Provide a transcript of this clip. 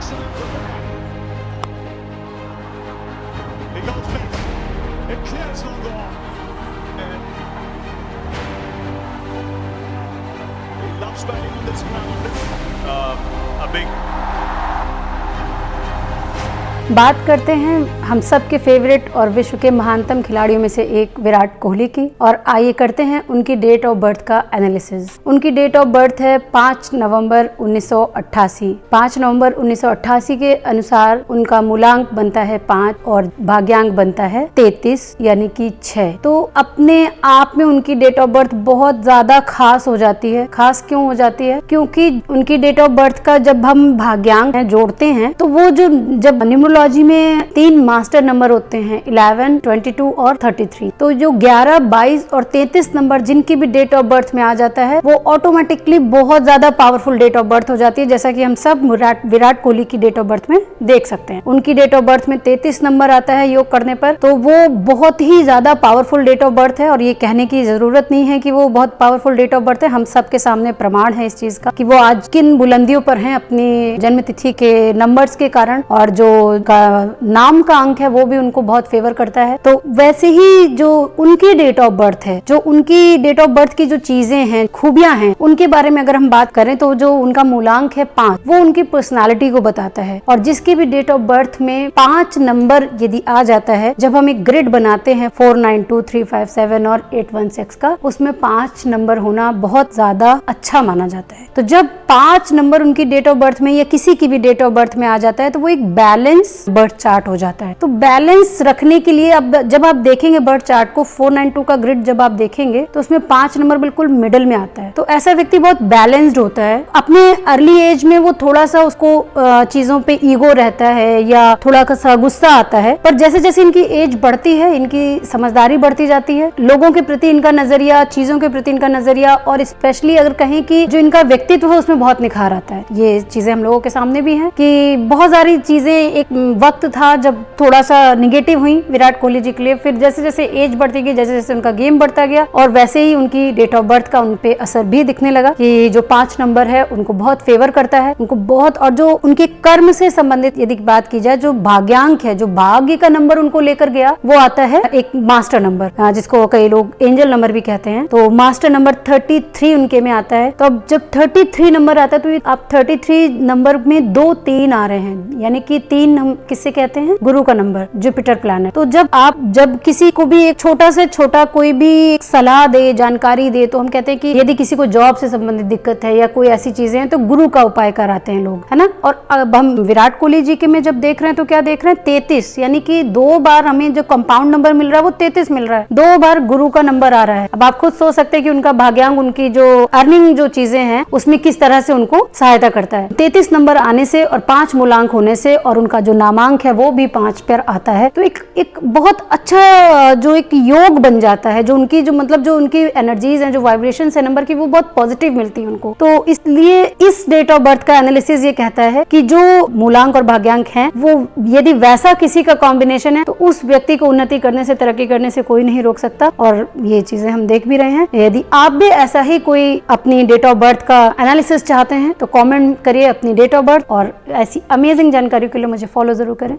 He goes back. It clears on goal. He loves batting on this ground. A big. बात करते हैं हम सब के फेवरेट और विश्व के महानतम खिलाड़ियों में से एक विराट कोहली की, और आइए करते हैं उनकी डेट ऑफ बर्थ का एनालिसिस। उनकी डेट ऑफ बर्थ है 5 नवंबर 1988। 5 नवंबर 1988 के अनुसार उनका मूलांक बनता है 5 और भाग्यांक बनता है 33 यानी कि 6। तो अपने आप में उनकी डेट ऑफ बर्थ बहुत ज्यादा खास हो जाती है। खास क्यों हो जाती है? क्योंकि उनकी डेट ऑफ बर्थ का जब हम भाग्यांक जोड़ते हैं तो वो जो जब न्यूमरोलॉजी में 3 मास्टर नंबर होते हैं 11, 22 और 33। तो जो 11, 22 और 33 नंबर जिनकी भी डेट ऑफ बर्थ में आ जाता है वो ऑटोमेटिकली बहुत ज्यादा पावरफुल डेट ऑफ बर्थ हो जाती है, जैसा कि हम सब विराट कोहली की डेट ऑफ बर्थ में देख सकते हैं। उनकी डेट ऑफ बर्थ में 33 नंबर आता है योग करने पर, तो वो बहुत ही ज्यादा पावरफुल डेट ऑफ बर्थ है। और ये कहने की जरूरत नहीं है कि वो बहुत पावरफुल डेट ऑफ बर्थ है, हम सबके सामने प्रमाण है इस चीज का कि वो आज किन बुलंदियों पर हैं अपनी जन्म तिथि के नंबर्स के कारण, और जो नाम का अंक है वो भी उनको बहुत फेवर करता है। तो वैसे ही जो उनकी डेट ऑफ बर्थ है, जो उनकी डेट ऑफ बर्थ की जो चीजें हैं, खूबियां हैं, उनके बारे में अगर हम बात करें तो जो उनका मूलांक है 5, वो उनकी पर्सनालिटी को बताता है। और जिसकी भी डेट ऑफ बर्थ में 5 नंबर यदि आ जाता है, जब हम एक ग्रिड बनाते हैं 4, 9, 2, 3, 5, 7 और 8, 1, 6 का, उसमें 5 नंबर होना बहुत ज्यादा अच्छा माना जाता है। तो जब 5 नंबर उनकी डेट ऑफ बर्थ में या किसी की भी डेट ऑफ बर्थ में आ जाता है तो वो एक बैलेंस बर्थ चार्ट हो जाता है। तो बैलेंस रखने के लिए अब जब आप देखेंगे बर्थ चार्ट को, 492 का ग्रिड जब आप देखेंगे तो उसमें 5 नंबर बिल्कुल मिडल में आता है। तो ऐसा व्यक्ति बहुत बैलेंस्ड होता है। अपने अर्ली एज में वो थोड़ा सा उसको चीजों पे ईगो रहता है या थोड़ा सा गुस्सा आता है, पर जैसे जैसे इनकी एज बढ़ती है, इनकी समझदारी बढ़ती जाती है, लोगों के प्रति इनका नजरिया, चीजों के प्रति इनका नजरिया, और स्पेशली अगर कहें कि जो इनका व्यक्तित्व है उसमें बहुत निखार आता है। ये चीजें हम लोगों के सामने भी हैं कि बहुत सारी चीजें, एक वक्त था जब थोड़ा सा निगेटिव हुई विराट कोहली जी के लिए, फिर जैसे जैसे एज बढ़ती गई, जैसे जैसे उनका गेम बढ़ता गया, और वैसे ही उनकी डेट ऑफ बर्थ का उन पे असर भी दिखने लगा कि जो 5 नंबर है उनको बहुत फेवर करता है, उनको बहुत। और जो उनके कर्म से संबंधित यदि बात की जाए, जो भाग्यांक है, जो भाग्य का नंबर उनको लेकर गया, वो आता है एक मास्टर नंबर, जिसको कई लोग एंजल नंबर भी कहते हैं। तो मास्टर नंबर 33 उनके में आता है। तो अब जब 33 नंबर आता है तो आप 33 नंबर में 2 3 आ रहे हैं, यानी कि 3 हम किससे कहते हैं? गुरु का नंबर, जुपिटर प्लैनेट। तो जब किसी को भी एक छोटा से छोटा कोई भी एक सलाह दे, जानकारी दे, तो हम कहते हैं कि यदि किसी को जॉब से संबंधित दिक्कत है या कोई ऐसी चीजें हैं तो गुरु का उपाय कराते हैं लोग, है ना। और अब हम विराट कोहली जी के में जब देख रहे हैं तो क्या देख रहे हैं? 33, यानी कि 2 बार हमें जो कंपाउंड नंबर मिल रहा है वो 33 मिल रहा है, 2 बार गुरु का नंबर आ रहा है। अब आप खुद सोच सकते हैं कि उनका भाग्यांक, उनकी जो अर्निंग जो चीजें हैं उसमें किस तरह से उनको सहायता करता है। 33 नंबर आने से और 5 मूलांक होने से, और उनका जो नामांक है वो भी 5 पर आता है, तो एक बहुत अच्छा जो एक योग बन जाता है। जो उनकी जो मतलब जो उनकी एनर्जीज हैं, जो वाइब्रेशंस है नंबर की, वो बहुत पॉजिटिव मिलती है उनको। तो इसलिए इस डेट ऑफ बर्थ का एनालिसिस ये कहता है कि जो मूलांक और भाग्यांक हैं वो यदि वैसा किसी का कॉम्बिनेशन है तो उस व्यक्ति को उन्नति करने से, तरक्की करने से कोई नहीं रोक सकता। और ये चीजें हम देख भी रहे हैं। यदि आप भी ऐसा ही कोई अपनी डेट ऑफ बर्थ का एनालिसिस चाहते हैं तो कमेंट करिए अपनी डेट ऑफ बर्थ, और ऐसी अमेजिंग जानकारी के लिए मुझे फॉलो जरूर करें।